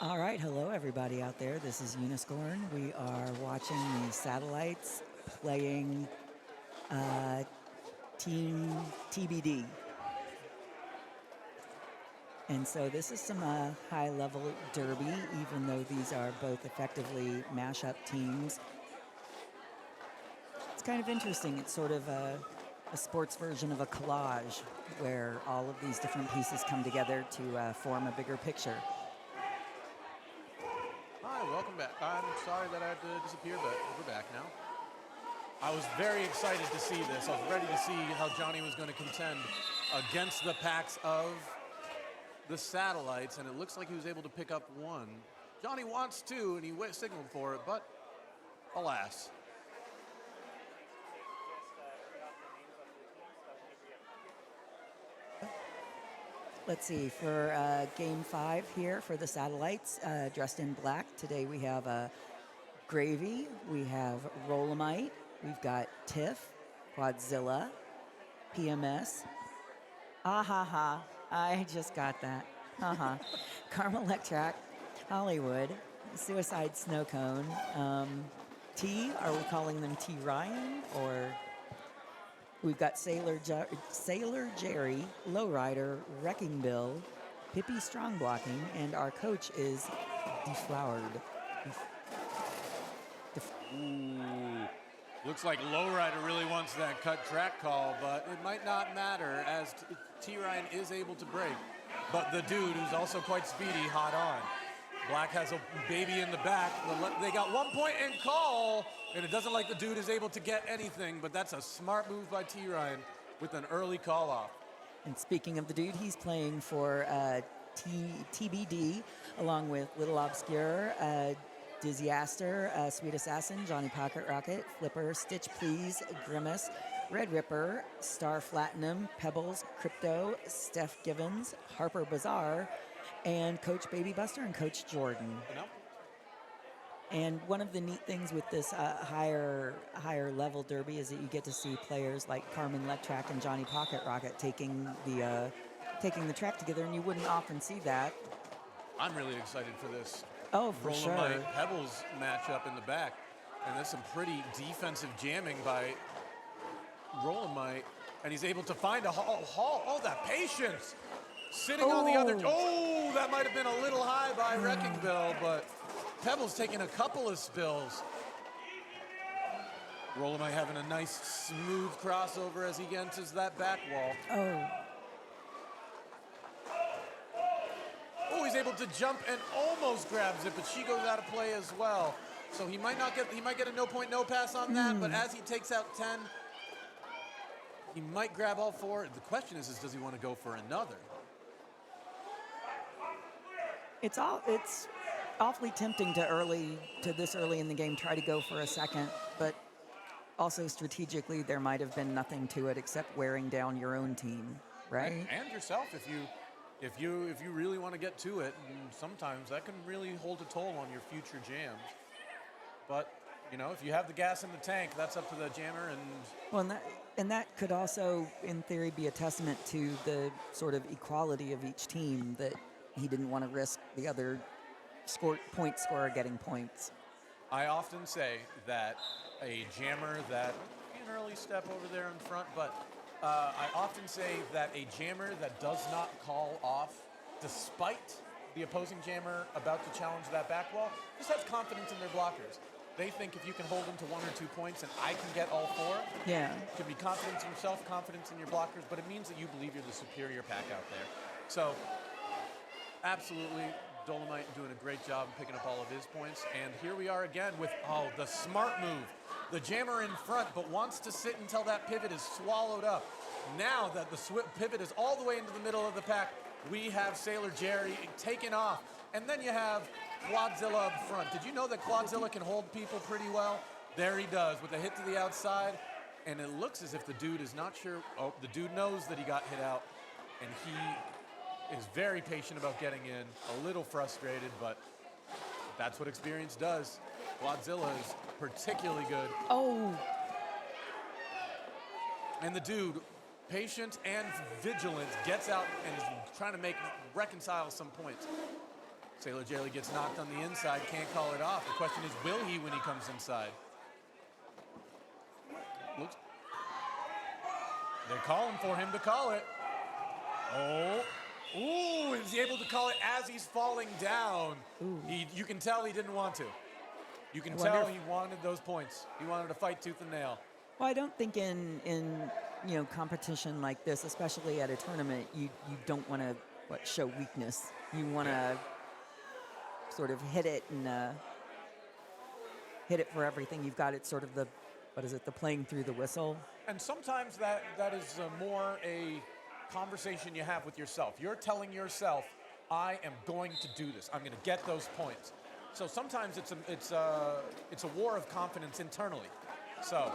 All right, hello everybody out there. This is Uniscorn. We are watching the Satellites playing Team TBD. And so this is some high-level derby, even though these are both effectively mash-up teams. It's kind of interesting. It's sort of a sports version of a collage where all of these different pieces come together to form a bigger picture. Hi, welcome back. I'm sorry that I had to disappear, but we're back now. I was very excited to see this. I was ready to see how Johnny was going to contend against the packs of the Satellites, and it looks like he was able to pick up one. Johnny wants two, and he signaled for it, but alas. Let's see, for Game 5 here for the Satellites, dressed in black, today we have Gravy, we have Rollamite, we've got Tiff, Quadzilla, PMS, ha, I just got that, Carmel Electrac, Hollywood, Suicide Snow Cone, T, are we calling them T Ryan, or... We've got Sailor Jerry, Lowrider, Wrecking Bill, Pippi Strong Blocking, and our coach is Deflowered. Ooh. Looks like Lowrider really wants that cut track call, but it might not matter as T. Ryan is able to break. But the dude, who's also quite speedy, hot on. Black has a baby in the back. They got 1 point and call, and it doesn't like the dude is able to get anything, but that's a smart move by T. Ryan with an early call off. And speaking of the dude, he's playing for TBD along with Little Obscure, Dizzy Aster, Sweet Assassin, Johnny Pocket Rocket, Flipper, Stitch Please, Grimace, Red Ripper, Star Platinum, Pebbles, Crypto, Steph Givens, Harper Bazaar, and Coach Baby Buster and Coach Jordan. And one of the neat things with this higher level derby is that you get to see players like Carmen Lettrack and Johnny Pocket Rocket taking the track together, and you wouldn't often see that. I'm really excited for this. Oh, for sure. Pebbles matchup in the back, and that's some pretty defensive jamming by Rollamite, and he's able to find a haul. Oh, that patience! Sitting on the other. Oh, that might have been a little high by Wrecking Bill, but Pebbles taking a couple of spills. Rollamite having a nice smooth crossover as he enters that back wall. Oh, he's able to jump and almost grabs it, but she goes out of play as well. So he might get a no point, no pass on that, but as he takes out 10, he might grab all four. The question is does he want to go for another? It's awfully tempting to this early in the game try to go for a second, but also strategically there might have been nothing to it except wearing down your own team, right? And yourself if you really want to get to it, and sometimes that can really hold a toll on your future jams. But if you have the gas in the tank, that's up to the jammer. And that could also, in theory, be a testament to the sort of equality of each team, that he didn't want to risk the other point scorer getting points. I often say that a jammer that an early step over there in front, but I often say that a jammer that does not call off, despite the opposing jammer about to challenge that back wall, just has confidence in their blockers. They think if you can hold them to 1 or 2 points and I can get all 4, it could be confidence in yourself, confidence in your blockers, but it means that you believe you're the superior pack out there. So, absolutely, Dolomite doing a great job picking up all of his points. And here we are again with, the smart move. The jammer in front, but wants to sit until that pivot is swallowed up. Now that the pivot is all the way into the middle of the pack, we have Sailor Jerry taken off. And then you have Quadzilla up front. Did you know that Quadzilla can hold people pretty well? There he does with a hit to the outside. And it looks as if the dude is not sure. Oh, the dude knows that he got hit out. And he is very patient about getting in. A little frustrated, but that's what experience does. Quadzilla is particularly good. And the dude, patient and vigilant, gets out and is trying to reconcile some points. Sailor Jerry gets knocked on the inside, can't call it off. The question is, will he when he comes inside? Looks, they're calling for him to call it. Oh, ooh, is he able to call it as he's falling down? You can tell he didn't want to. You can tell he wanted those points. He wanted to fight tooth and nail. Well, I don't think in competition like this, especially at a tournament, you don't want to show weakness. You want to sort of hit it and hit it for everything you've got. It's sort of the playing through the whistle. And sometimes that is more a conversation you have with yourself. You're telling yourself, I am going to do this. I'm going to get those points. So sometimes it's a war of confidence internally. So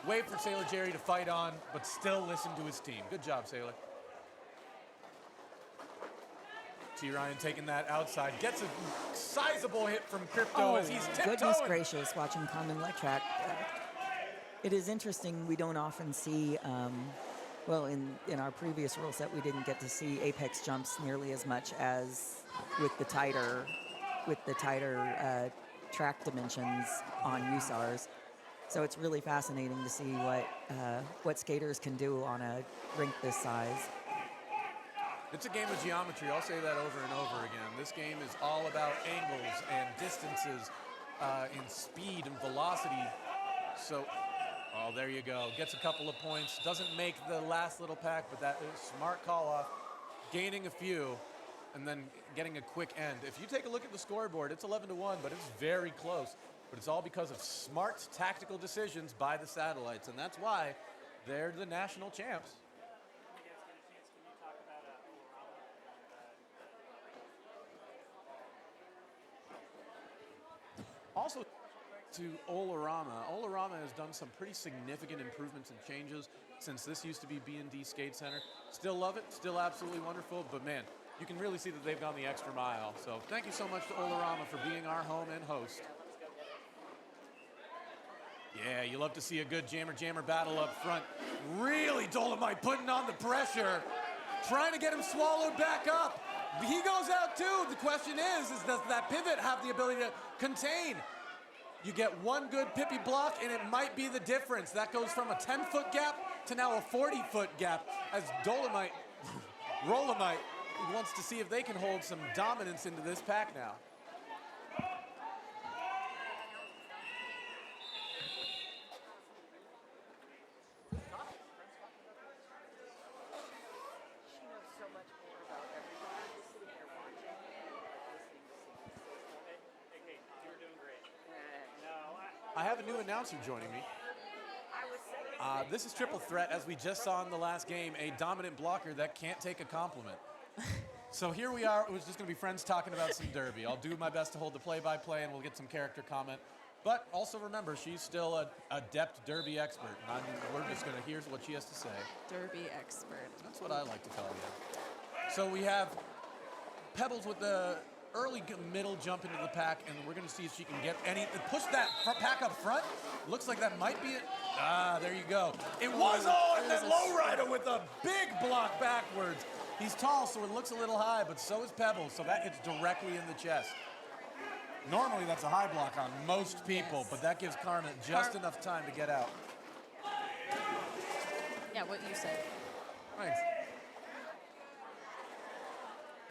wait for Sailor Jerry to fight on, but still listen to his team. Good job, Sailor. T. Ryan taking that outside. Gets a sizable hit from Crypto as he's tiptoeing. Goodness gracious, watching Carmen Lectrack. It is interesting. We don't often see, in our previous rule set, we didn't get to see apex jumps nearly as much as with the tighter track dimensions on USARs. So it's really fascinating to see what skaters can do on a rink this size. It's a game of geometry. I'll say that over and over again. This game is all about angles and distances and speed and velocity. So, there you go. Gets a couple of points. Doesn't make the last little pack, but that is a smart call off. Gaining a few and then getting a quick end. If you take a look at the scoreboard, it's 11-1, but it's very close. But it's all because of smart tactical decisions by the Satellites, and that's why they're the national champs. Also, to Olarama. Olarama has done some pretty significant improvements and changes since this used to be B&D Skate Center. Still love it, still absolutely wonderful, but man, you can really see that they've gone the extra mile. So thank you so much to Olarama for being our home and host. Yeah, you love to see a good jammer battle up front. Really, Dolomite putting on the pressure, trying to get him swallowed back up. He goes out too. The question is does that pivot have the ability to contain? You get one good Pippi block, and it might be the difference. That goes from a 10-foot gap to now a 40-foot gap as Dolomite, Rolomite, wants to see if they can hold some dominance into this pack now. I have a new announcer joining me. This is Triple Threat, as we just saw in the last game, a dominant blocker that can't take a compliment. So here we are. It was just going to be friends talking about some derby. I'll do my best to hold the play-by-play, and we'll get some character comment. But also remember, she's still an adept derby expert. And we're just going to hear what she has to say. Derby expert. That's what I like to call you. So we have Pebbles with the early middle jump into the pack, and we're going to see if she can get push that pack up front. Looks like that might be it. There you go. It was and then Lowrider with a big block backwards. He's tall, so it looks a little high, but so is Pebbles, so that hits directly in the chest. Normally that's a high block on most people, but that gives Carmen just enough time to get out. Yeah, what you said. Thanks.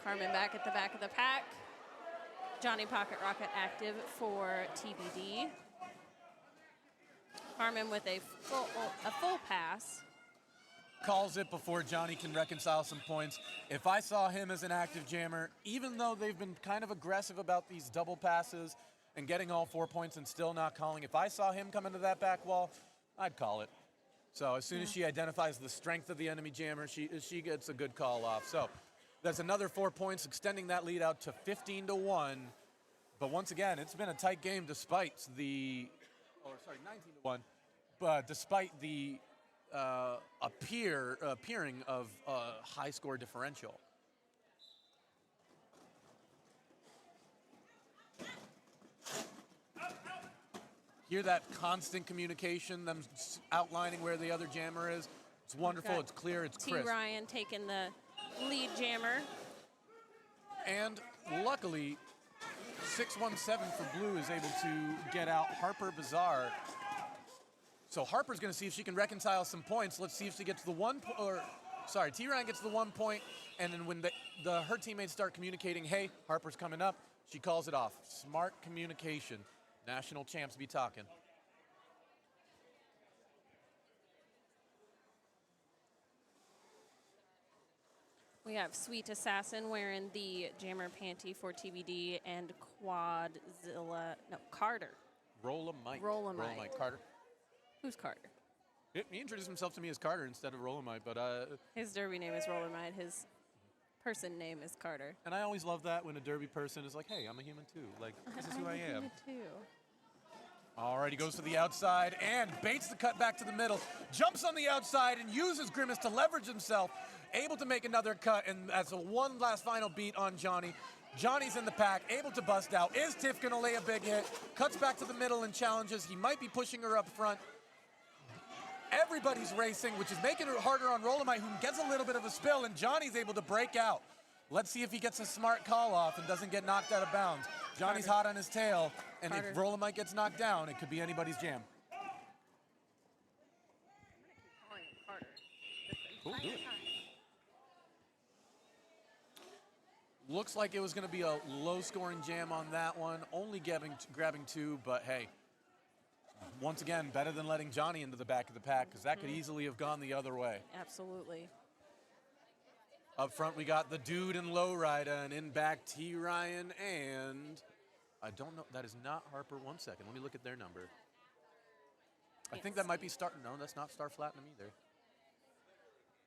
Carmen back at the back of the pack. Johnny Pocket Rocket active for TBD. Carmen with a full pass. Calls it before Johnny can reconcile some points. If I saw him as an active jammer, even though they've been kind of aggressive about these double passes and getting all 4 points and still not calling, if I saw him come into that back wall, I'd call it. So as soon as she identifies the strength of the enemy jammer, she gets a good call off. So that's another 4 points, extending that lead out to 15-1. But once again, it's been a tight game despite the, 19-1. But despite the appearing of high score differential. Hear that constant communication, them outlining where the other jammer is. It's wonderful, it's clear, it's crisp. T. Ryan taking the lead jammer. And luckily, 617 for blue is able to get out Harper Bazaar. So Harper's going to see if she can reconcile some points. Let's see if she gets the T. Ryan gets the 1 point, and then when her teammates start communicating, hey, Harper's coming up, she calls it off. Smart communication. National champs be talking. We have Sweet Assassin wearing the jammer panty for TBD and Carter. Rollamite. Carter. Who's Carter? He introduced himself to me as Carter instead of Rollamite, but His derby name is Rollamite. His person name is Carter. and I always love that when a derby person is like, hey, I'm a human too. Like, this is who I am. Me too. All right, he goes to the outside and baits the cut back to the middle. Jumps on the outside and uses Grimace to leverage himself. Able to make another cut, and that's a one last final beat on Johnny. Johnny's in the pack, able to bust out. Is Tiff going to lay a big hit? Cuts back to the middle and challenges. He might be pushing her up front. Everybody's racing, which is making it harder on Rollamite, who gets a little bit of a spill, and Johnny's able to break out. Let's see if he gets a smart call off and doesn't get knocked out of bounds. Johnny's hot on his tail, and if Rollamite gets knocked down, it could be anybody's jam. Cool, do it. Looks like it was going to be a low-scoring jam on that one, only grabbing 2, but hey, once again, better than letting Johnny into the back of the pack, because that could easily have gone the other way. Absolutely. Up front, we got the dude and Lowrider, and in back, T. Ryan, and I don't know, that is not Harper. 1 second, let me look at their number. I think that might be no, that's not Star Platinum either.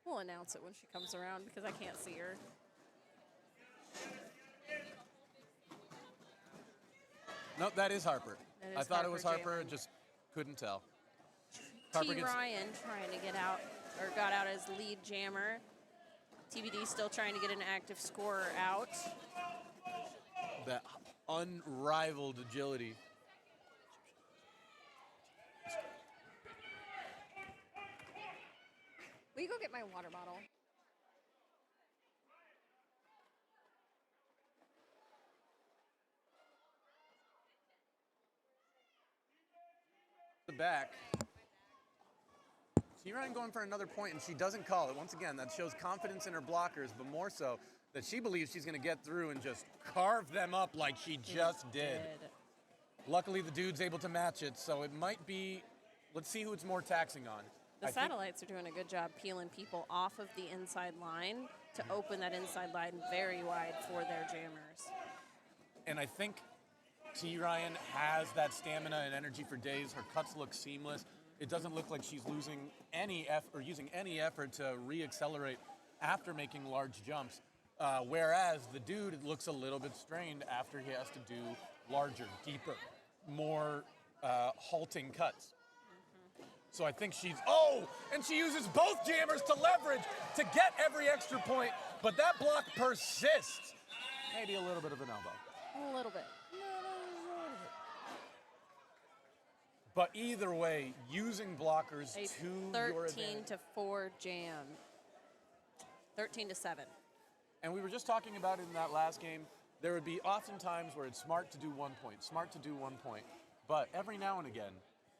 We'll announce it when she comes around because I can't see her. No, that is Harper. That is I thought it was Harper, jamming. just couldn't tell. T. Ryan trying to get out, or got out as lead jammer. TBD still trying to get an active scorer out. That unrivaled agility. Will you go get my water bottle? The back. T. Ryan going for another point, and she doesn't call it. Once again, that shows confidence in her blockers, but more so that she believes she's going to get through and just carve them up like she just did. Luckily, the dude's able to match it, so it might be, let's see who it's more taxing on. The satellites are doing a good job peeling people off of the inside line to open that inside line very wide for their jammers. And I think T. Ryan has that stamina and energy for days. Her cuts look seamless. It doesn't look like she's losing any effort or using any effort to re-accelerate after making large jumps. Whereas the dude looks a little bit strained after he has to do larger, deeper, more halting cuts. So I think and she uses both jammers to leverage to get every extra point, but that block persists. Maybe a little bit of an elbow. A little bit. But either way, using blockers A to your advantage. 13-4 jam. 13-7. And we were just talking about in that last game, there would be often times where it's smart to do 1 point, But every now and again,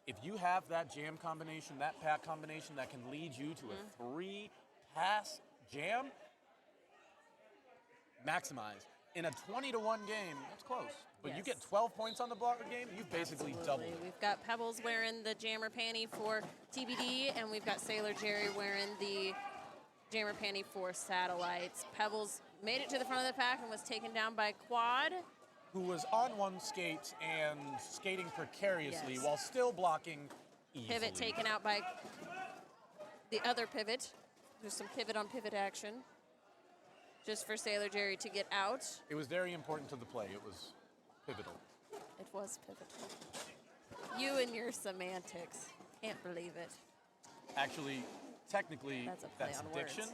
if you have that jam combination, that pack combination that can lead you to a 3-pass jam, maximize. In a 20-1 game, that's close. But you get 12 points on the blocker game, you've basically doubled it. We've got Pebbles wearing the jammer panty for TBD, and we've got Sailor Jerry wearing the jammer panty for Satellites. Pebbles made it to the front of the pack and was taken down by Quad, who was on one skate and skating precariously while still blocking easily. Pivot taken out by the other pivot. There's some pivot on pivot action just for Sailor Jerry to get out. It was very important to the play. It was pivotal. It was pivotal. You and your semantics. Can't believe it. Actually, technically, That's a play on diction. words.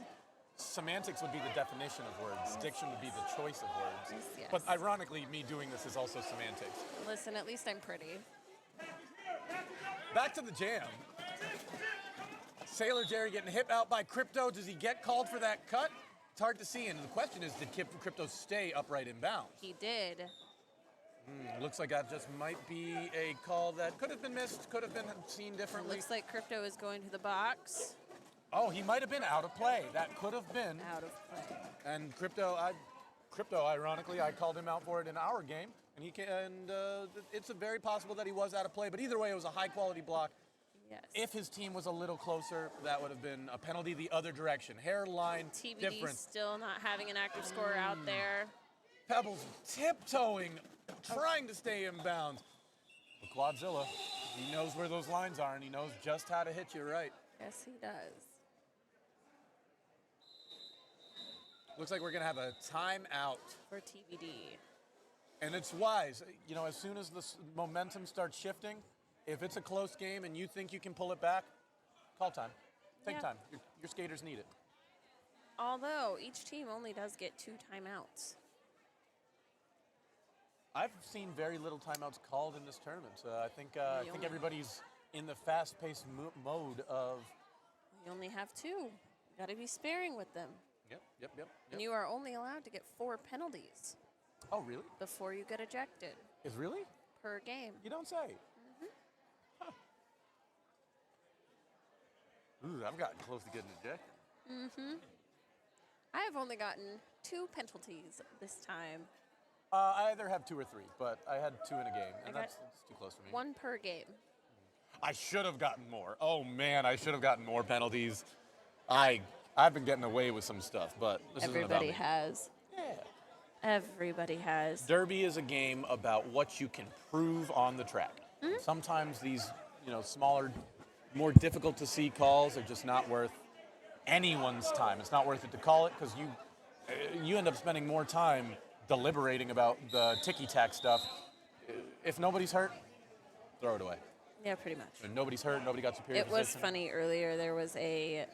Semantics would be the definition of words. Diction would be the choice of words. Yes. But ironically, me doing this is also semantics. Listen, at least I'm pretty. Back to the jam. Sailor Jerry getting hit out by Crypto. Does he get called for that cut? It's hard to see, and the question is, did Crypto stay upright in bounds? He did. Looks like that just might be a call that could have been missed, could have been seen It differently. looks like Crypto is going to the box. Oh, he might have been out of play. That could have been. Out of play. And Crypto, ironically, I called him out for it in our game, and it's very possible that he was out of play. But either way, it was a high-quality block. Yes. If his team was a little closer, that would have been a penalty the other direction. Hairline TBD difference. still not having an active scorer out there. Pebbles tiptoeing, trying to stay in bounds. But Quadzilla, he knows where those lines are, and he knows just how to hit you right. Yes, he does. Looks like we're going to have a timeout. For TBD. And it's wise. You know, as soon as the momentum starts shifting, if it's a close game and you think you can pull it back, call time. Take Yeah. time. Your skaters need it. Although each team only does get 2 timeouts. I've seen very little timeouts called in this tournament. I think only- everybody's in the fast-paced mode of. You only have 2. Got to be sparing with them. Yep. And you are only allowed to get 4 penalties Oh, really? before you get ejected Is really? per game. You don't say. Huh. Ooh, I've gotten close to getting ejected. I have only gotten 2 penalties this time. I either have 2 or 3, but I had 2 in a game, and got that's too close for me. 1 per game. I should have gotten more. Oh man, I should have gotten more penalties. I've been getting away with some stuff, but this isn't about Everybody me. has. Yeah. Everybody has. Derby is a game about what you can prove on the track. Sometimes these, smaller, more difficult to see calls are just not worth anyone's time. It's not worth it to call it because you end up spending more time deliberating about the ticky-tack stuff. If nobody's hurt, throw it away. Yeah, pretty much. If nobody's hurt, nobody got superior It was position. funny earlier. There was a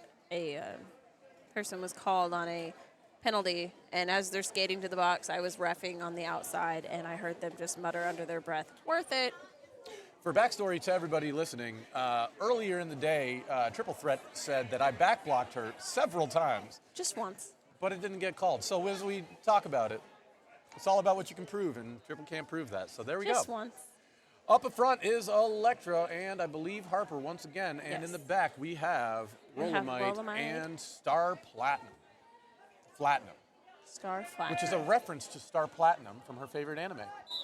person was called on a penalty, and as they're skating to the box, I was reffing on the outside, and I heard them just mutter under their breath, "Worth it." For backstory to everybody listening, earlier in the day, Triple Threat said that I back-blocked her several times, Just once. but it didn't get called. So as we talk about it, it's all about what you can prove, and Triple can't prove that. So there we Just go. once. Up in front is Electra, and I believe Harper once again. And Yes. in the back, we have We have Rolomite Rolomite. and Star Platinum. Star flat. Which is a reference to Star Platinum from her favorite anime.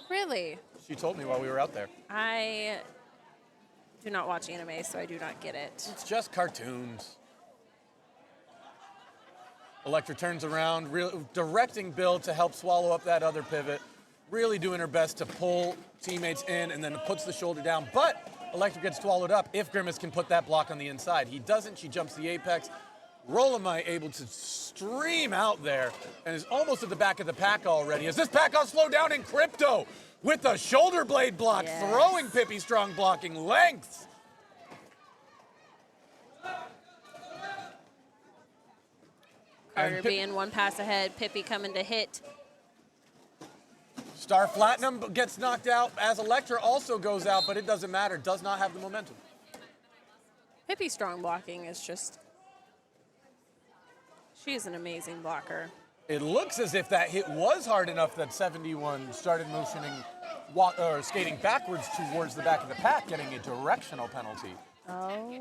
Really? She told me while we were out there. I do not watch anime, so I do not get it. It's just cartoons. Electra turns around, directing Bill to help swallow up that other pivot, really doing her best to pull teammates in, and then puts the shoulder down. But Electra gets swallowed up if Grimace can put that block on the inside. He doesn't. She jumps the apex. Rolomite able to stream out there and is almost at the back of the pack already. Is this pack on slow down in Crypto with the shoulder blade block, Yes. throwing Pippi Strong blocking lengths. Carter Pip- being 1 pass ahead, Pippi coming to hit. Star Platinum gets knocked out as Electra also goes out, but it doesn't matter. Does not have the momentum. Pippi strong blocking is just, she's an amazing blocker. It looks as if that hit was hard enough that 71 started motioning or skating backwards towards the back of the pack, getting a directional penalty. Oh.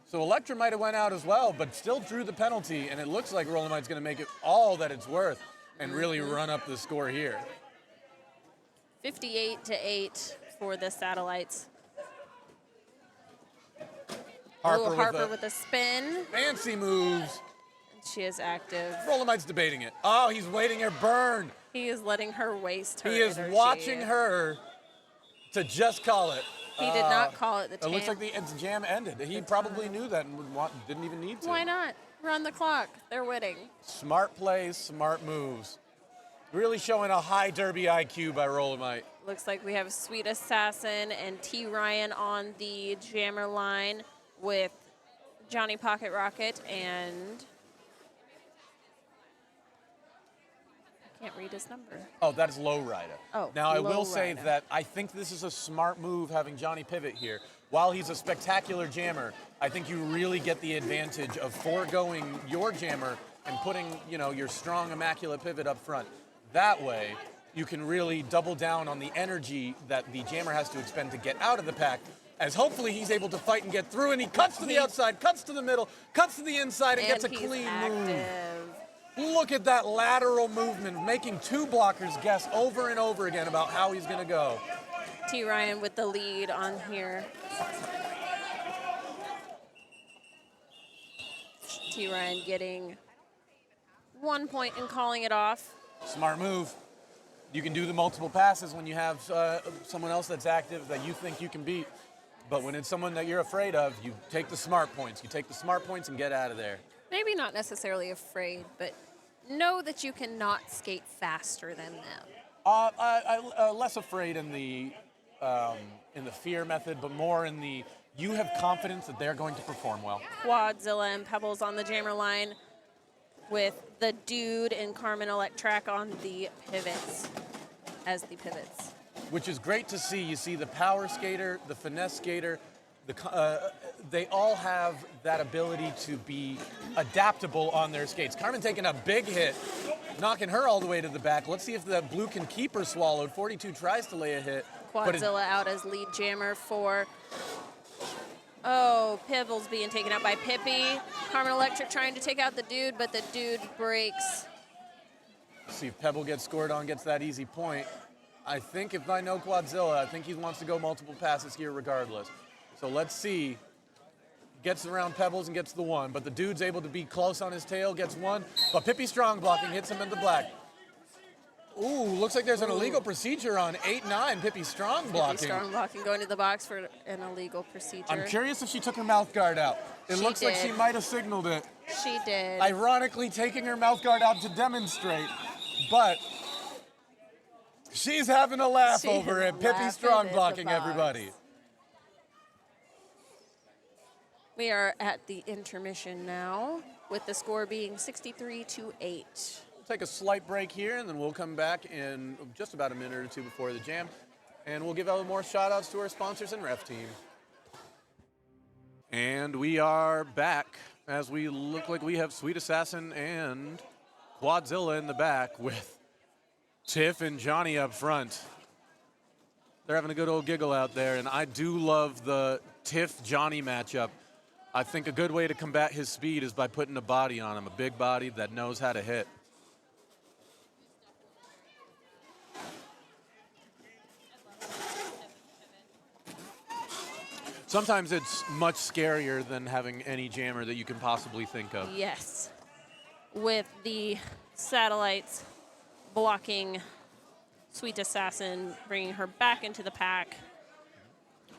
So Electra might have went out as well, but still drew the penalty, and it looks like Rolomite's going to make it all that it's worth and really run up the score here. 58-8 for the Satellites. Harper, with a spin. fancy moves. She is active. Rolomite's debating it. Oh, he's waiting her burn. He is letting her waste her He is energy. watching her to just call it. He did not call it the It looks tam- like the jam ended. He probably knew that and didn't even need to. Why not? Run the clock. They're winning. Smart plays, smart moves. Really showing a high derby IQ by Rolomite. Looks like we have Sweet Assassin and T. Ryan on the jammer line with Johnny Pocket Rocket and I can't read his number. Oh, that is Lowrider. Oh, now I will say Lowrider. that I think this is a smart move having Johnny pivot here. While he's a spectacular jammer, I think you really get the advantage of foregoing your jammer and putting, your strong immaculate pivot up front. That way, you can really double down on the energy that the jammer has to expend to get out of the pack, as hopefully he's able to fight and get through, and he cuts to the outside, cuts to the middle, cuts to the inside, and gets a clean move. Look at that lateral movement, making two blockers guess over and over again about how he's going to go. T. Ryan with the lead on here. T. Ryan getting 1 point and calling it off. Smart move. You can do the multiple passes when you have someone else that's active that you think you can beat. But when it's someone that you're afraid of, you take the smart points. You take the smart points and get out of there. Maybe not necessarily afraid, but know that you cannot skate faster than them. I less afraid in the fear method, but more in the you have confidence that they're going to perform well. Quadzilla and Pebbles on the jammer line with the Dude and Carmen Electrac on the pivots as the pivots. Which is great to see. You see the power skater, the finesse skater, they all have that ability to be adaptable on their skates. Carmen taking a big hit, knocking her all the way to the back. Let's see if the blue can keep her swallowed. 42 tries to lay a hit. Quadzilla out as lead jammer for, Pebbles being taken out by Pippi. Carmen Electric trying to take out the Dude, but the Dude breaks. See if Pebble gets scored on, gets that easy point. I think if I know Quadzilla, I think he wants to go multiple passes here regardless. So let's see. Gets around Pebbles and gets the one, but the Dude's able to be close on his tail, gets one, but Pippi strong blocking, hits him in the black. Ooh, looks like there's an illegal procedure on 8-9, Pippi strong blocking. Pippi strong blocking, going to the box for an illegal procedure. I'm curious if she took her mouth guard out. It looks like she might have signaled it. She did. Ironically, taking her mouth guard out to demonstrate, but she's having a laugh over it. Pippi strong blocking, everybody. We are at the intermission now, with the score being 63-8. Take a slight break here, and then we'll come back in just about a minute or two before the jam, and we'll give out more shout-outs to our sponsors and ref team. And we are back as we look like we have Sweet Assassin and Quadzilla in the back with Tiff and Johnny up front. They're having a good old giggle out there, and I do love the Tiff-Johnny matchup. I think a good way to combat his speed is by putting a body on him, a big body that knows how to hit. Sometimes it's much scarier than having any jammer that you can possibly think of. Yes. With the satellites blocking Sweet Assassin, bringing her back into the pack.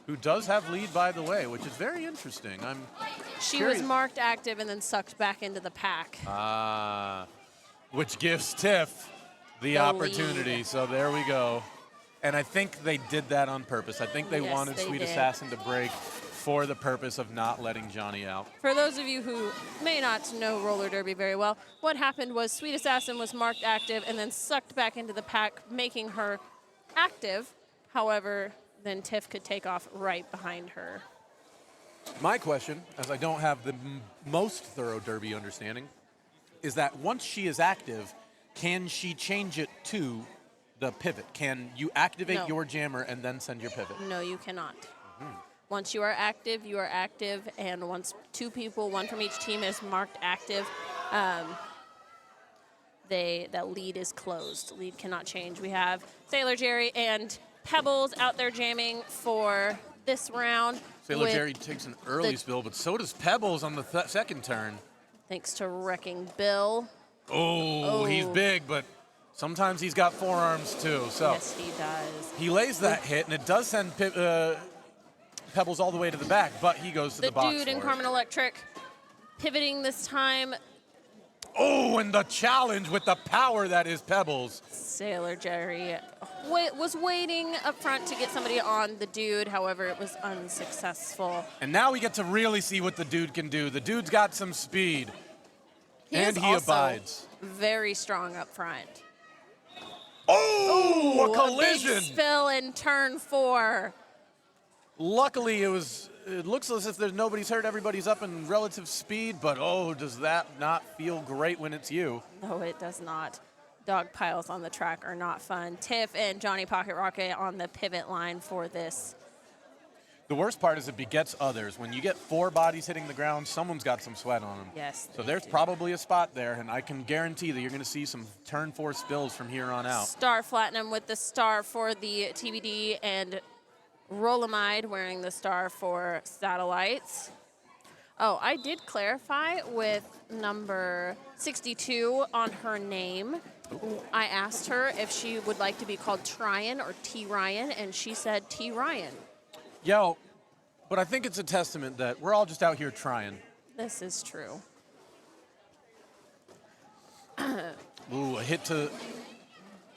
Who does have lead, by the way, which is very interesting. She was marked active and then sucked back into the pack. Which gives Tiff the opportunity. Lead. So there we go. And I think they did that on purpose. I think they wanted Sweet Assassin to break for the purpose of not letting Johnny out. For those of you who may not know roller derby very well, what happened was Sweet Assassin was marked active and then sucked back into the pack, making her active. However, then Tiff could take off right behind her. My question, as I don't have the most thorough derby understanding, is that once she is active, can she change it to the pivot? Can you activate your jammer and then send your pivot? No, you cannot. Once you are active, and once two people, one from each team, is marked active, that lead is closed. Lead cannot change. We have Sailor Jerry and Pebbles out there jamming for this round. Sailor Jerry takes an early spill, but so does Pebbles on the second turn. Thanks to Wrecking Bill. Oh, he's big, but sometimes he's got forearms too. So yes, he does. He lays that hit, and it does send Pebbles all the way to the back, but he goes to the box. The Dude and Carmen Electric pivoting this time. Oh, and the challenge with the power that is Pebbles. Sailor Jerry was waiting up front to get somebody on the Dude. However, it was unsuccessful. And now we get to really see what the Dude can do. The Dude's got some speed. He abides. Very strong up front. Oh, a collision. A big spill in turn 4. Luckily, it was it looks as if nobody's hurt. Everybody's up in relative speed, but oh, does that not feel great when it's you? No, it does not. Dog piles on the track are not fun. Tiff and Johnny Pocket Rocket on the pivot line for this. The worst part is it begets others. When you get 4 bodies hitting the ground, someone's got some sweat on them. Yes. So there's probably a spot there, and I can guarantee that you're going to see some turn 4 spills from here on out. Star Platinum with the star for the TBD, and Rolamide wearing the star for Satellites. Oh, I did clarify with number 62 on her name. I asked her if she would like to be called Tryan or T. Ryan, and she said T. Ryan. Yo, but I think it's a testament that we're all just out here trying. This is true. Ooh, a hit to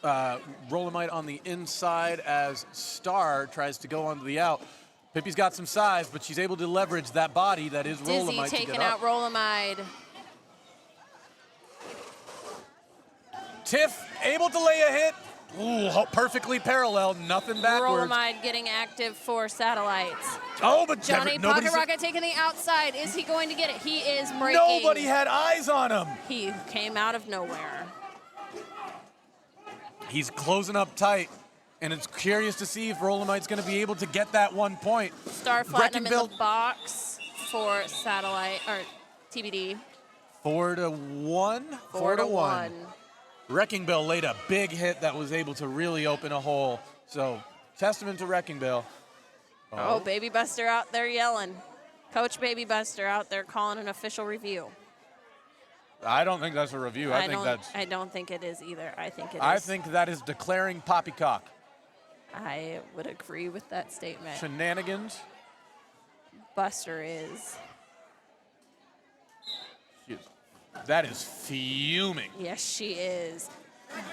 Rolamite on the inside as Star tries to go onto the out. Pippi's got some size, but she's able to leverage that body that is Dizzy Rolamite to taking get out up. Rolamide. Tiff able to lay a hit. Ooh, perfectly parallel, nothing backwards. Rolamide getting active for Satellites. Oh, but Johnny nobody's- Pocket Rocket taking the outside. Is he going to get it? He is breaking. Nobody had eyes on him. He came out of nowhere. He's closing up tight, and it's curious to see if Rolamite's going to be able to get that 1 point. Star Platinum in Bill- the box for Satellite, or TBD. 4-1. 4-1. Wrecking Bill laid a big hit that was able to really open a hole. So, testament to Wrecking Bill. Oh, Baby Buster out there yelling. Coach Baby Buster out there calling an official review. I don't think that's a review. I don't think it is either. I think it is. I think that is declaring poppycock. I would agree with that statement. Shenanigans. Buster is. That is fuming. Yes, she is.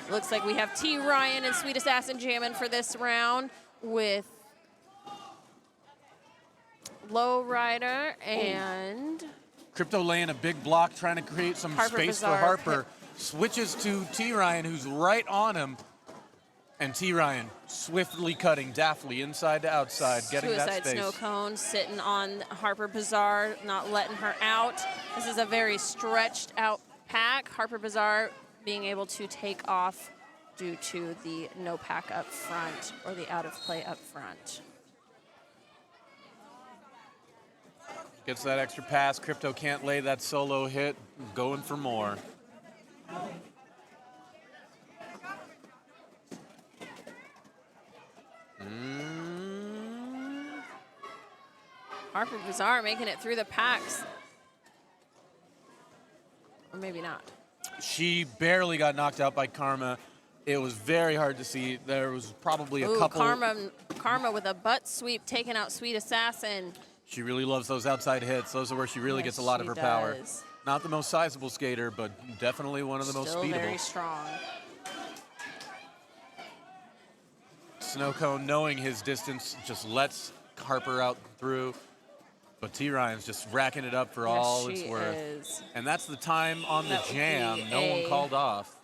Looks like we have T. Ryan and Sweet Assassin jamming for this round with Lowrider and Crypto laying a big block, trying to create some Harper space Bazaar. for Harper. Switches to T. Ryan, who's right on him. And T. Ryan swiftly cutting daftly inside to outside, getting that Suicide space. Snow Cone sitting on Harper Bazaar, not letting her out. This is a very stretched out pack. Harper Bazaar being able to take off due to the no pack up front or the out of play up front. Gets that extra pass. Crypto can't lay that solo hit. Going for more. Harper Bazaar making it through the packs. Or maybe not. She barely got knocked out by Karma. It was very hard to see. There was probably a Ooh, couple. Karma with a butt sweep taking out Sweet Assassin. She really loves those outside hits. Those are where she really gets a lot of her power. Does. Not the most sizable skater, but definitely one of the most Still speedable. very strong. Snow Cone, knowing his distance, just lets Harper out through. But T. Ryan's just racking it up for all it's worth. Is. And that's the time on the That would jam. be No one a called off.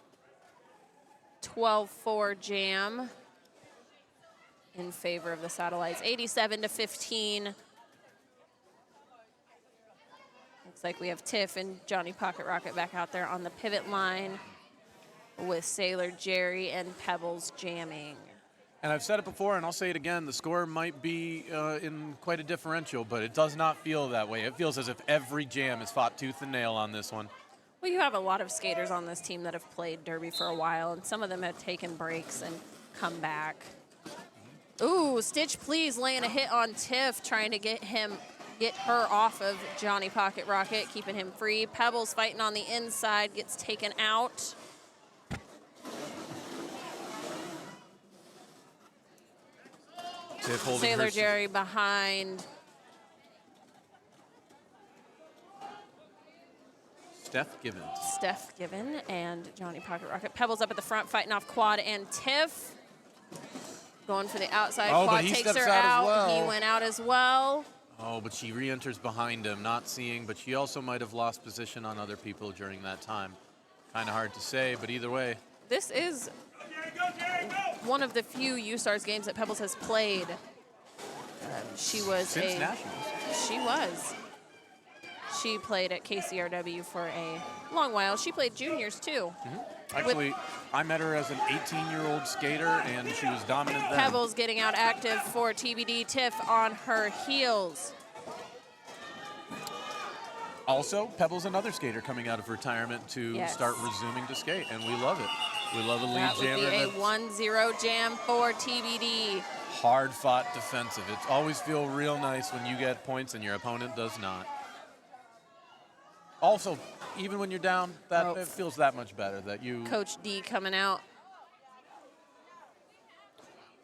12-4 jam in favor of the Satellites. 87-15. Looks like we have Tiff and Johnny Pocket Rocket back out there on the pivot line with Sailor Jerry and Pebbles jamming. And I've said it before, and I'll say it again, the score might be in quite a differential, but it does not feel that way. It feels as if every jam is fought tooth and nail on this one. Well, you have a lot of skaters on this team that have played Derby for a while, and some of them have taken breaks and come back. Ooh, Stitch Please laying a hit on Tiff, trying to get her off of Johnny Pocket Rocket, keeping him free. Pebbles fighting on the inside, gets taken out. Tiff holding Sailor her- Jerry behind. Steph Gibbons. Steph Given and Johnny Pocket Rocket. Pebbles up at the front, fighting off Quad and Tiff. Going for the outside. Oh, but Quad he takes steps her out as out. well. He went out as well. Oh, but she re-enters behind him, not seeing, but she also might have lost position on other people during that time. Kind of hard to say, but either way. This is one of the few U-Stars games that Pebbles has played. She was Since Nationals. She was. She played at KCRW for a long while. She played juniors too. Actually, I met her as an 18-year-old skater, and she was dominant then. Pebbles getting out active for TBD. Tiff on her heels. Also, Pebbles, another skater coming out of retirement to start resuming to skate, and we love it. We love a lead That would jammer. be a 1-0 jam for TBD. Hard-fought defensive. It's always feel real nice when you get points and your opponent does not. Also, even when you're down, it feels that much better that you... Coach D coming out,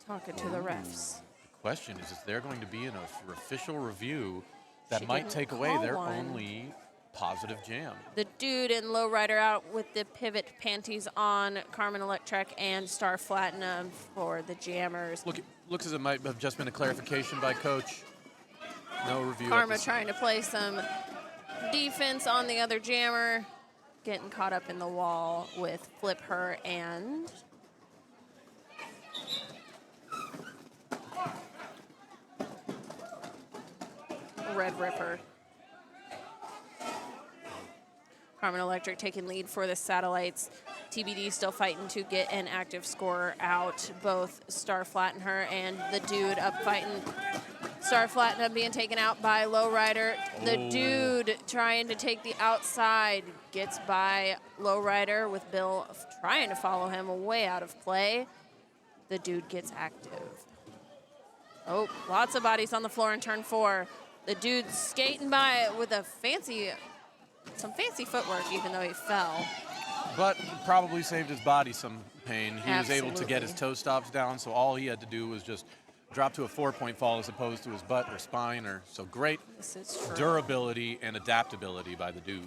talking to the refs. The question is there going to be an official review that She might didn't take away call their one. only positive jam? The dude in lowrider out with the pivot panties on. Carmen Electric and Star Platinum for the jammers. Looks as it might have just been a clarification by Coach. No review. Karma trying to play some defense on the other jammer, getting caught up in the wall with Flip Her and Red Ripper. Carmen Electric taking lead for the Satellites. TBD still fighting to get an active scorer out. Both Star Flattenher and the dude up fighting. Star Flattenher being taken out by Lowrider. The dude trying to take the outside gets by Lowrider with Bill trying to follow him way out of play. The dude gets active. Oh, lots of bodies on the floor in turn 4. The dude skating by with some fancy footwork, even though he fell. But probably saved his body some pain. He was able to get his Absolutely. toe stops down, so all he had to do was just drop to a 4-point fall as opposed to his butt or spine. So great This is true. durability and adaptability by the dude.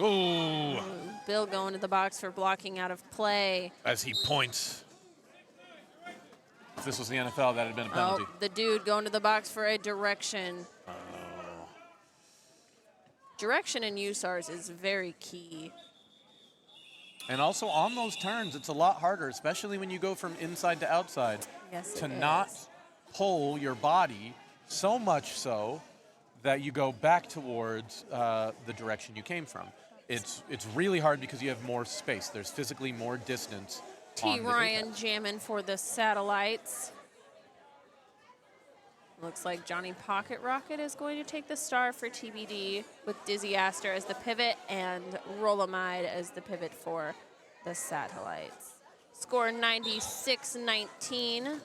Ooh, Bill going to the box for blocking out of play. as he points. If this was the NFL, that had been a penalty. Oh, the dude going to the box for a direction. Direction in USARs is very key. And also on those turns, it's a lot harder, especially when you go from inside to outside, Yes, to it not is. pull your body so much so that you go back towards the direction you came from. It's really hard because you have more space. There's physically more distance. T. Ryan jamming for the Satellites. Looks like Johnny Pocket Rocket is going to take the star for TBD with Dizzy Aster as the pivot and Rollamide as the pivot for the Satellites. Score 96-19.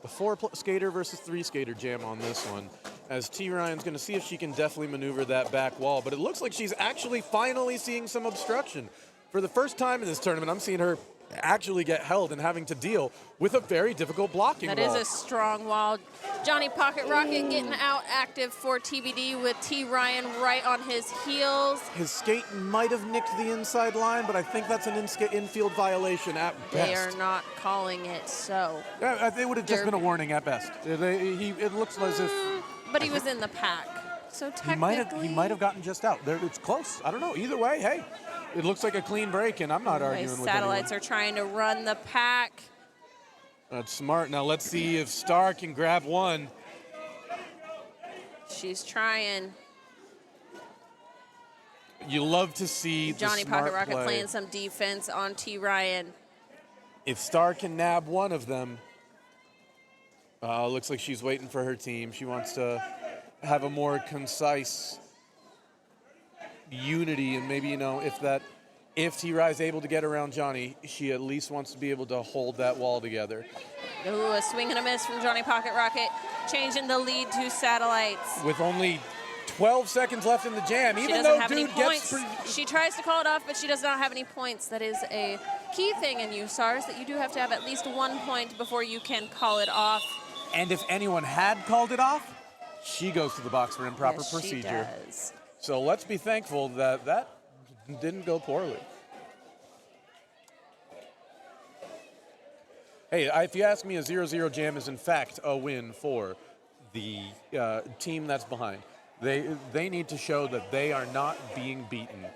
A 4-skater versus 3-skater jam on this one, as T. Ryan's going to see if she can definitely maneuver that back wall. But it looks like she's actually finally seeing some obstruction. For the first time in this tournament, I'm seeing her actually get held and having to deal with a very difficult blocking That wall. is a strong wall. Johnny Pocket Rocket getting out active for TBD with T. Ryan right on his heels. His skate might have nicked the inside line, but I think that's an infield violation at best. They are not calling it so. Yeah, it would have just been a warning at best. It looks as if But he was in the pack. So he might technically, have gotten just out. It's close. I don't know. Either way, hey, it looks like a clean break, and I'm not arguing with Satellites anyone. are trying to run the pack. That's smart. Now let's see if Star can grab one. She's trying. You love to see Johnny the smart Pocket Rocket play. playing some defense on T. Ryan. If Star can nab one of them, looks like she's waiting for her team. She wants to have a more concise unity, and maybe, if T-Ry's able to get around Johnny, she at least wants to be able to hold that wall together. Ooh, a swing and a miss from Johnny Pocket Rocket, changing the lead to Satellites. With only 12 seconds left in the jam, She even doesn't though have any dude points. gets... She tries to call it off, but she does not have any points. That is a key thing in USARs, that you do have to have at least 1 point before you can call it off. And if anyone had called it off, she goes to the box for improper Yes, procedure. She does. So let's be thankful that that didn't go poorly. Hey, if you ask me, a 0-0 jam is in fact a win for the team that's behind. They need to show that they are not being beaten.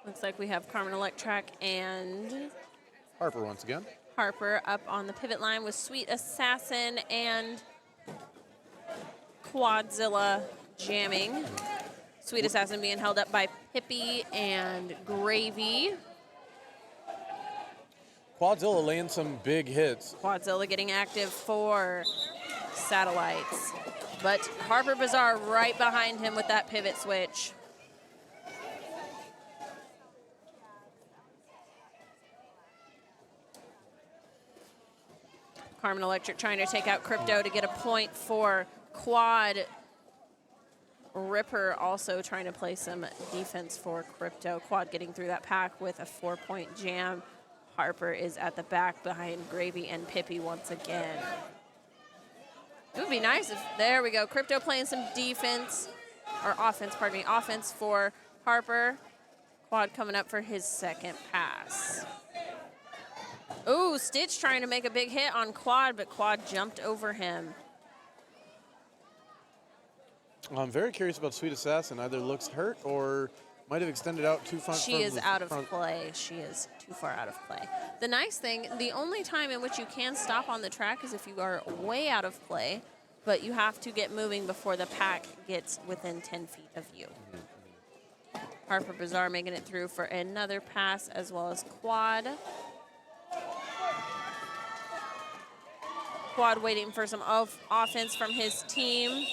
Looks like we have Carmen Electric and Harper once again. Harper up on the pivot line with Sweet Assassin and Quadzilla jamming. Sweet Assassin being held up by Pippi and Gravy. Quadzilla laying some big hits. Quadzilla getting active for Satellites. But Harper Bazaar right behind him with that pivot switch. Carmen Electric trying to take out Crypto to get a point for Quad. Ripper also trying to play some defense for Crypto. Quad getting through that pack with a 4-point jam. Harper is at the back behind Gravy and Pippi once again. It would be nice if, there we go, Crypto playing some defense, or offense, pardon me, offense for Harper. Quad coming up for his second pass. Ooh, Stitch trying to make a big hit on Quad, but Quad jumped over him. Well, I'm very curious about Sweet Assassin. Either looks hurt or might have extended out too far. She is out of play. She is too far out of play. The nice thing, the only time in which you can stop on the track is if you are way out of play, but you have to get moving before the pack gets within 10 feet of you. Harper Bazaar making it through for another pass, as well as Quad. Quad waiting for some offense from his team.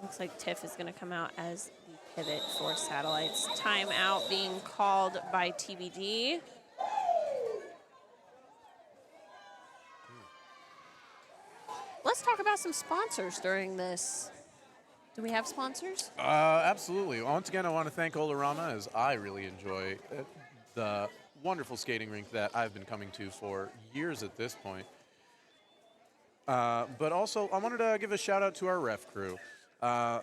Looks like Tiff is going to come out as the pivot for Satellites. Timeout being called by TBD. Let's talk about some sponsors during this. Do we have sponsors? Absolutely. Once again, I want to thank Olarama, as I really enjoy the wonderful skating rink that I've been coming to for years at this point. But also, I wanted to give a shout out to our ref crew. And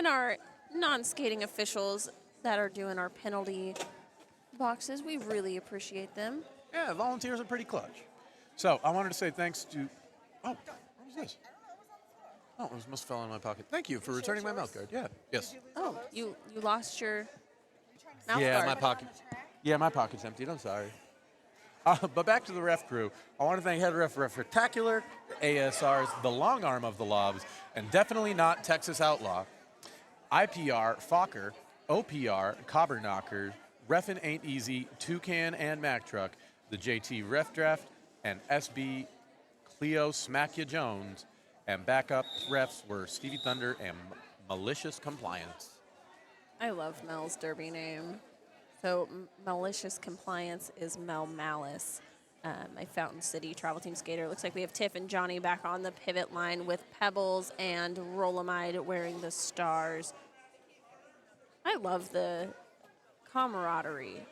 our non-skating officials that are doing our penalty boxes, we really appreciate them. Yeah, volunteers are pretty clutch. So I wanted to say thanks to, what was this? Oh, it must have fell in my pocket. Thank you for returning my mouth guard. Yeah, yes. Oh, you lost your mouth Yeah, guard. my pocket. Yeah, my pocket's emptied. I'm sorry. But back to the ref crew. I want to thank Head Ref Refractacular, ASR's The Long Arm of the Lobs, and definitely not Texas Outlaw, IPR, Fokker, OPR, Cobberknocker, Reffin' Ain't Easy, Toucan and Mack Truck, the JT Ref Draft, and SB Cleo Smack Ya Jones, and backup refs were Stevie Thunder and Malicious Compliance. I love Mel's derby name. So Malicious Compliance is Mel Malice, my Fountain City travel team skater. Looks like we have Tiff and Johnny back on the pivot line with Pebbles and Rollamide wearing the stars. I love the camaraderie.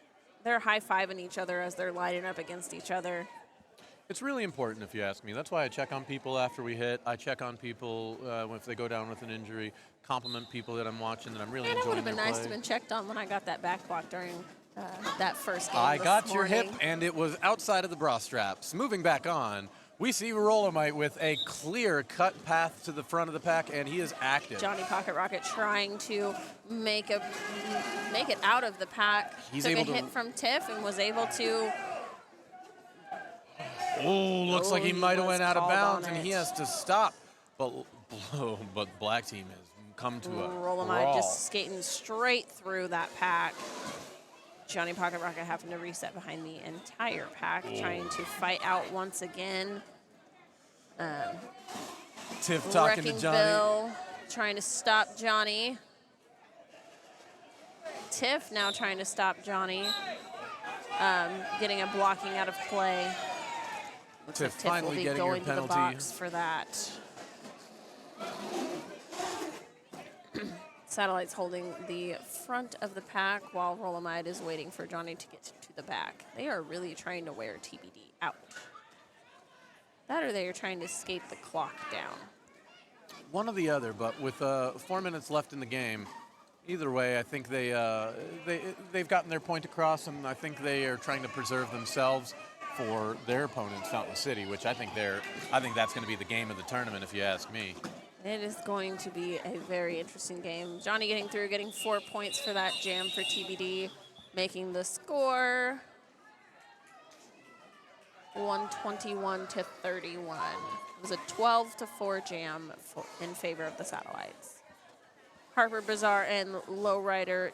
They're high-fiving each other as they're lining up against each other. It's really important, if you ask me. That's why I check on people after we hit. I check on people if they go down with an injury, compliment people that I'm watching that I'm really Man, it would enjoying have been their nice play. to have been checked on when I got that back block during that first game I this got your hip, morning. and it was outside of the bra straps. Moving back on, we see Rollamite with a clear-cut path to the front of the pack, and he is active. Johnny Pocket Rocket trying to make it out of the pack. He's Took able a to- hit from Tiff and was able to. Oh, looks like he he might have was went out of called bounds, on and he it. has to stop. But Black Team has come to a Rollamide brawl. just skating straight through that pack. Johnny Pocket Rocket having to reset behind the entire pack, trying to fight out once again. Tiff talking Wrecking to Johnny. Bill trying to stop Johnny. Tiff now trying to stop Johnny. Getting a blocking out of play. Looks Tiff like Tiff will finally be getting her going to the penalty. box for that. Satellites holding the front of the pack while Rollamide is waiting for Johnny to get to the back. They are really trying to wear TBD out. That or they are trying to skate the clock down. One or the other, but with 4 minutes left in the game, either way, I think they've gotten their point across, and I think they are trying to preserve themselves for their opponents, Fountain City, which I think that's going to be the game of the tournament, if you ask me. It is going to be a very interesting game. Johnny getting through, getting 4 points for that jam for TBD, making the score 121 to 31. It was a 12-4 jam in favor of the Satellites. Harper Bazaar and Lowrider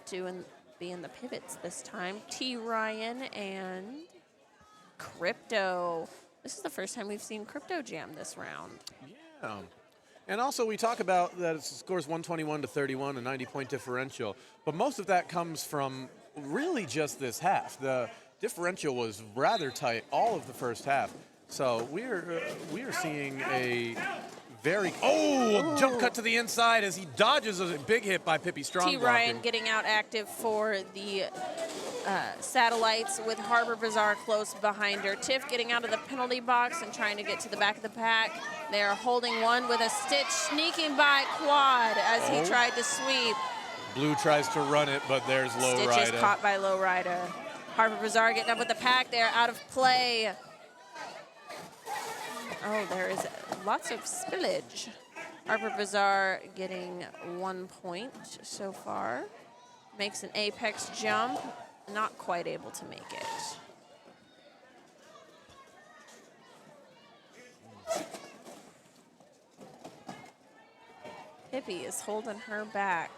being the pivots this time. T. Ryan and Crypto. This is the first time we've seen Crypto jam this round. Yeah. And also, we talk about that it scores 121 to 31, a 90-point differential. But most of that comes from really just this half. The differential was rather tight all of the first half. So we are seeing a very jump cut to the inside as he dodges a big hit by Pippi Strong. T. Ryan getting out active for the Satellites with Harbor Bazaar close behind her. Tiff getting out of the penalty box and trying to get to the back of the pack. They are holding one with a stitch, sneaking by Quad as he tried to sweep. Blue tries to run it, but there's Lowrider. Stitch is caught by Lowrider. Harbor Bazaar getting up with the pack. They're out of play. Oh, there is lots of spillage. Harper Bazaar getting 1 point so far. Makes an apex jump. Not quite able to make it. Pippi is holding her back.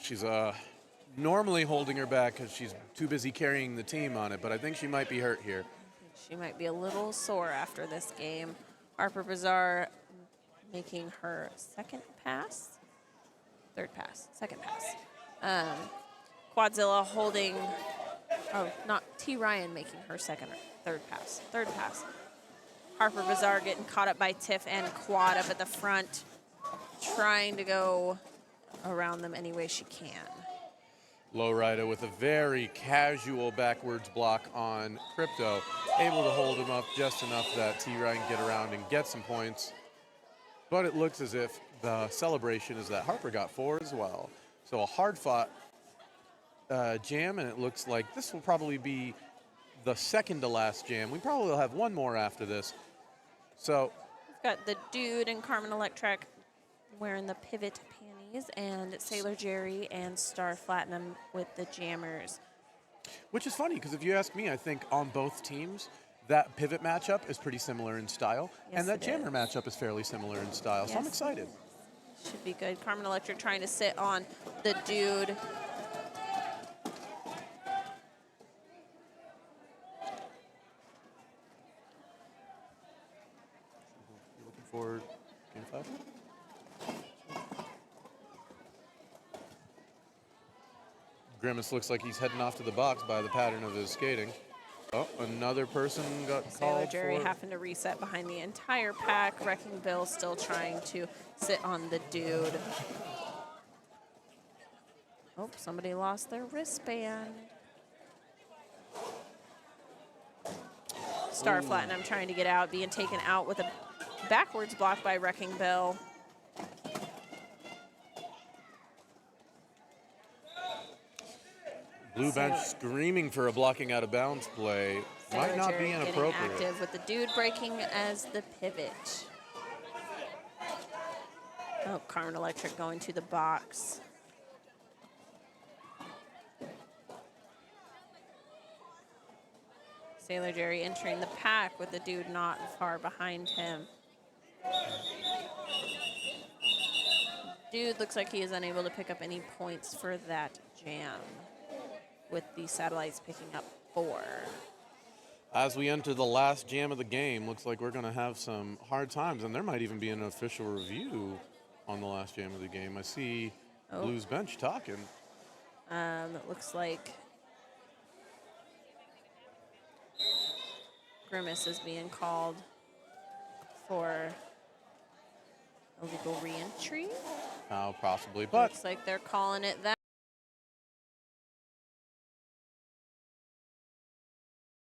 She's normally holding her back because she's too busy carrying the team on it, but I think she might be hurt here. She might be a little sore after this game. Harper Bazaar making her second pass. Quadzilla holding, not T. Ryan making her third pass. Harper Bazaar getting caught up by Tiff and Quad up at the front, trying to go around them any way she can. Lowrider with a very casual backwards block on Crypto, able to hold him up just enough that T. Ryan can get around and get some points. But it looks as if the celebration is that Harper got 4 as well. So a hard-fought jam, and it looks like this will probably be the second to last jam. We probably will have one more after this. So we've got the Dude and Carmen Electric wearing the pivot panties, and Sailor Jerry and Star Platinum with the jammers. Which is funny, because if you ask me, I think on both teams, that pivot matchup is pretty similar in style, and that jammer matchup is fairly similar in style, so I'm excited. Should be good. Carmen Electric trying to sit on the Dude. You looking for game 5? Grimace looks like he's heading off to the box by the pattern of his skating. Oh, another person got called Sailor Jerry for. having to reset behind the entire pack. Wrecking Bill still trying to sit on the Dude. Oh, somebody lost their wristband. Star Platinum trying to get out, being taken out with a backwards block by Wrecking Bill. Blue bench screaming for a blocking out of bounds play. Might not be inappropriate. Getting active with the Dude breaking as the pivot. Oh, Carmen Electric going to the box. Sailor Jerry entering the pack with the Dude not far behind him. Dude looks like he is unable to pick up any points for that jam, with the Satellites picking up 4. As we enter the last jam of the game, looks like we're going to have some hard times, and there might even be an official review on the last jam of the game. I see Blue's bench talking. It looks like Grimace is being called for illegal re-entry. Possibly, but looks like they're calling it that.